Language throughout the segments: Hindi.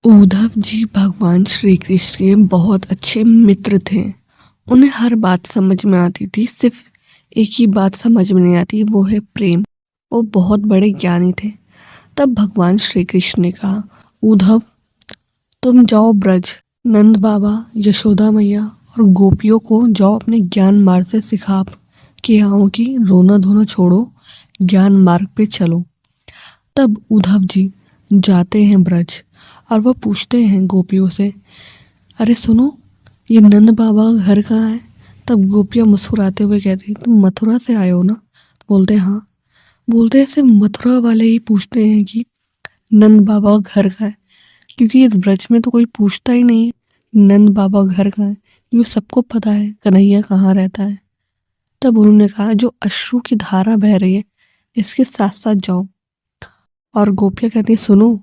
उद्धव जी भगवान श्री कृष्ण के बहुत अच्छे मित्र थे। उन्हें हर बात समझ में आती थी, सिर्फ एक ही बात समझ में नहीं आती, वो है प्रेम। वो बहुत बड़े ज्ञानी थे। तब भगवान श्री कृष्ण ने कहा, उद्धव तुम जाओ ब्रज, नंद बाबा, यशोदा मैया और गोपियों को जाओ अपने ज्ञान मार्ग से सिखा के आओ कि रोना धोना छोड़ो, ज्ञान मार्ग पे चलो। तब उद्धव जी जाते हैं ब्रज और वह पूछते हैं गोपियों से, अरे सुनो, ये नंद बाबा का घर कहाँ है? तब गोपियाँ मुस्कुराते हुए कहती, तुम मथुरा से आए हो ना? बोलते हाँ। बोलते ऐसे मथुरा वाले ही पूछते हैं कि नंद बाबा का घर कहाँ है, क्योंकि इस ब्रज में तो कोई पूछता ही नहीं है नंद बाबा का घर कहाँ है, क्योंकि सबको पता है कन्हैया कहाँ रहता है। तब उन्होंने कहा, जो अश्रु की धारा बह रही है इसके साथ साथ जाओ। और गोपियाँ कहती, सुनो,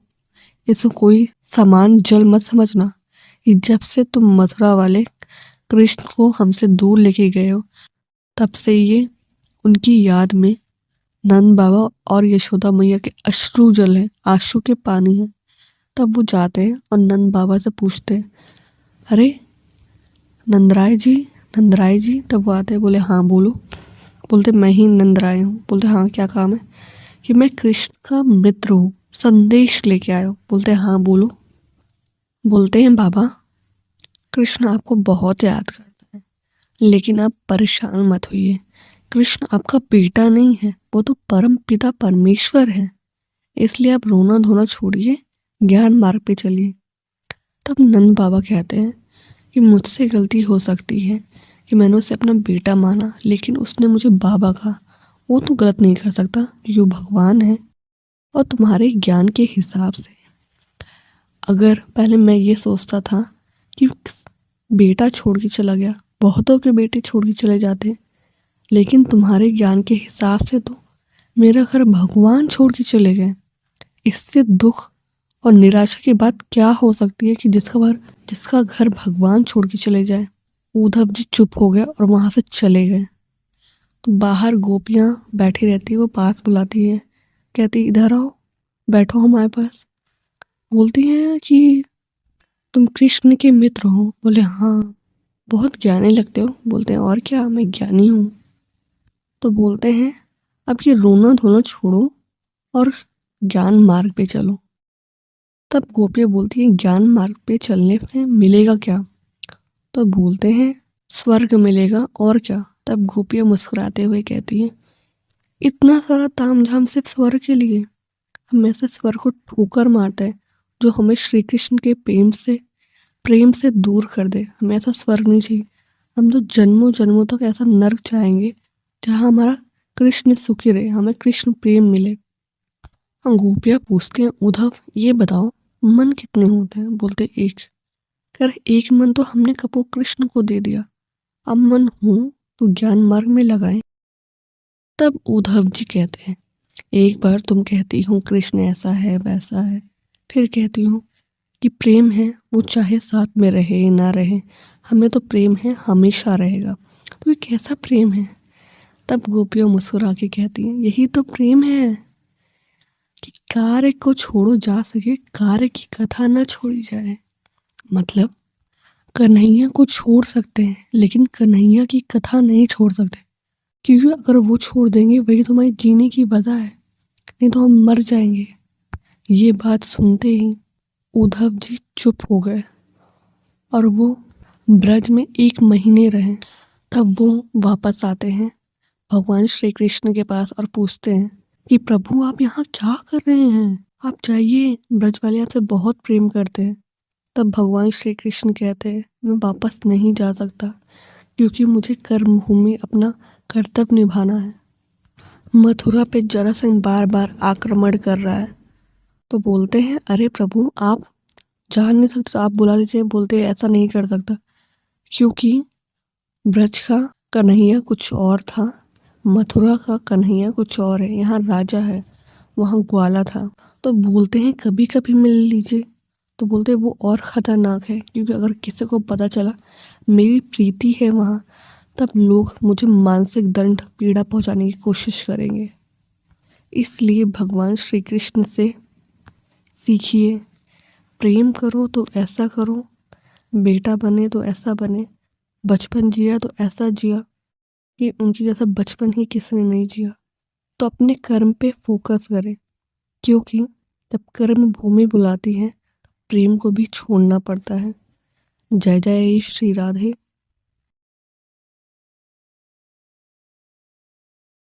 इसको कोई समान जल मत समझना। कि जब से तुम मथुरा वाले कृष्ण को हमसे दूर लेके गए हो, तब से ये उनकी याद में नंद बाबा और यशोदा मैया के अश्रु जल है, आंसू के पानी है। तब वो जाते हैं और नंद बाबा से पूछते हैं, अरे नंदराय जी, नंदराय जी। तब वो आते हैं, बोले हाँ बोलो। बोलते मैं ही नंदराय हूँ। बोलते हाँ क्या काम है? कि मैं कृष्ण का मित्र हूँ, संदेश लेके आया हूँ। बोलते हाँ बोलो। बोलते हैं बाबा, कृष्ण आपको बहुत याद करता है, लेकिन आप परेशान मत होइए। कृष्ण आपका बेटा नहीं है, वो तो परम पिता परमेश्वर है। इसलिए आप रोना धोना छोड़िए, ज्ञान मार्ग पे चलिए। तब नंद बाबा कहते हैं कि मुझसे गलती हो सकती है कि मैंने उसे अपना बेटा माना, लेकिन उसने मुझे बाबा कहा। वो तो गलत नहीं कर सकता क्योंकि वो भगवान है। और तुम्हारे ज्ञान के हिसाब से अगर पहले मैं ये सोचता था कि बेटा छोड़ के चला गया, बहुतों के बेटे छोड़ के चले जाते हैं, लेकिन तुम्हारे ज्ञान के हिसाब से तो मेरा घर भगवान छोड़ के चले गए। इससे दुख और निराशा की बात क्या हो सकती है कि जिसका घर भगवान छोड़ के चले जाए। उद्धव जी चुप हो गए और वहां से चले गए। तो बाहर गोपियां बैठी रहती है, वो पास बुलाती है, कहती इधर आओ, बैठो हमारे पास। बोलती हैं कि तुम कृष्ण के मित्र हो? बोले हाँ। बहुत ज्ञानी लगते हो। बोलते हैं और क्या, मैं ज्ञानी हूँ। तो बोलते हैं अब ये रोना धोना छोड़ो और ज्ञान मार्ग पे चलो। तब गोपियाँ बोलती हैं ज्ञान मार्ग पे चलने से मिलेगा क्या? तो बोलते हैं स्वर्ग मिलेगा और क्या। तब गोपियाँ मुस्कुराते हुए कहती हैं, इतना सारा तामझाम सिर्फ स्वर्ग के लिए? हम ऐसे स्वर्ग को ठोकर मारते हैं जो हमें श्री कृष्ण के प्रेम से दूर कर दे। हमें ऐसा स्वर्ग नहीं चाहिए। हम तो जन्मों जन्मों तक ऐसा नर्क चाहेंगे जहाँ हमारा कृष्ण सुखी रहे, हमें कृष्ण प्रेम मिले। हम गोपियाँ पूछते हैं, उद्धव ये बताओ मन कितने होते हैं? बोलते एक। कर एक मन तो हमने कपो कृष्ण को दे दिया, अब मन हो तो ज्ञान मार्ग में लगाएं। तब उद्धव जी कहते हैं, एक बार तुम कहती हो कृष्ण ऐसा है वैसा है, फिर कहती हूँ कि प्रेम है वो चाहे साथ में रहे ना रहे, हमें तो प्रेम है हमेशा रहेगा। तो ये कैसा प्रेम है? तब गोपियाँ मुस्कुरा के कहती हैं, यही तो प्रेम है कि कार्य को छोड़ो जा सके, कार्य की कथा न छोड़ी जाए। मतलब कन्हैया को छोड़ सकते हैं लेकिन कन्हैया की कथा नहीं छोड़ सकते, क्योंकि अगर वो छोड़ देंगे वही तो हमारी जीने की वजह है, नहीं तो हम मर जाएंगे। ये बात सुनते ही उद्धव जी चुप हो गए और वो ब्रज में 1 महीने रहे। तब वो वापस आते हैं भगवान श्री कृष्ण के पास और पूछते हैं कि प्रभु आप यहाँ क्या कर रहे हैं? आप जाइए, ब्रज वाले आपसे बहुत प्रेम करते हैं। तब भगवान श्री कृष्ण कहते हैं, मैं वापस नहीं जा सकता क्योंकि मुझे कर्म भूमि अपना कर्तव्य निभाना है। मथुरा पे जरासंध बार बार आक्रमण कर रहा है। तो बोलते हैं, अरे प्रभु आप जा नहीं सकते तो आप बुला लीजिए। बोलते हैं ऐसा नहीं कर सकता क्योंकि ब्रज का कन्हैया कुछ और था, मथुरा का कन्हैया कुछ और है। यहाँ राजा है, वहाँ ग्वाला था। तो बोलते हैं कभी कभी मिल लीजिए। तो बोलते हैं वो और ख़तरनाक है क्योंकि अगर किसी को पता चला मेरी प्रीति है वहाँ, तब लोग मुझे मानसिक दंड पीड़ा पहुँचाने की कोशिश करेंगे। इसलिए भगवान श्री कृष्ण से सीखिए, प्रेम करो तो ऐसा करो, बेटा बने तो ऐसा बने, बचपन जिया तो ऐसा जिया कि उनकी जैसा बचपन ही किसने नहीं जिया। तो अपने कर्म पे फोकस करें, क्योंकि जब कर्म भूमि बुलाती है, प्रेम को भी छोड़ना पड़ता है। जय जय श्री राधे।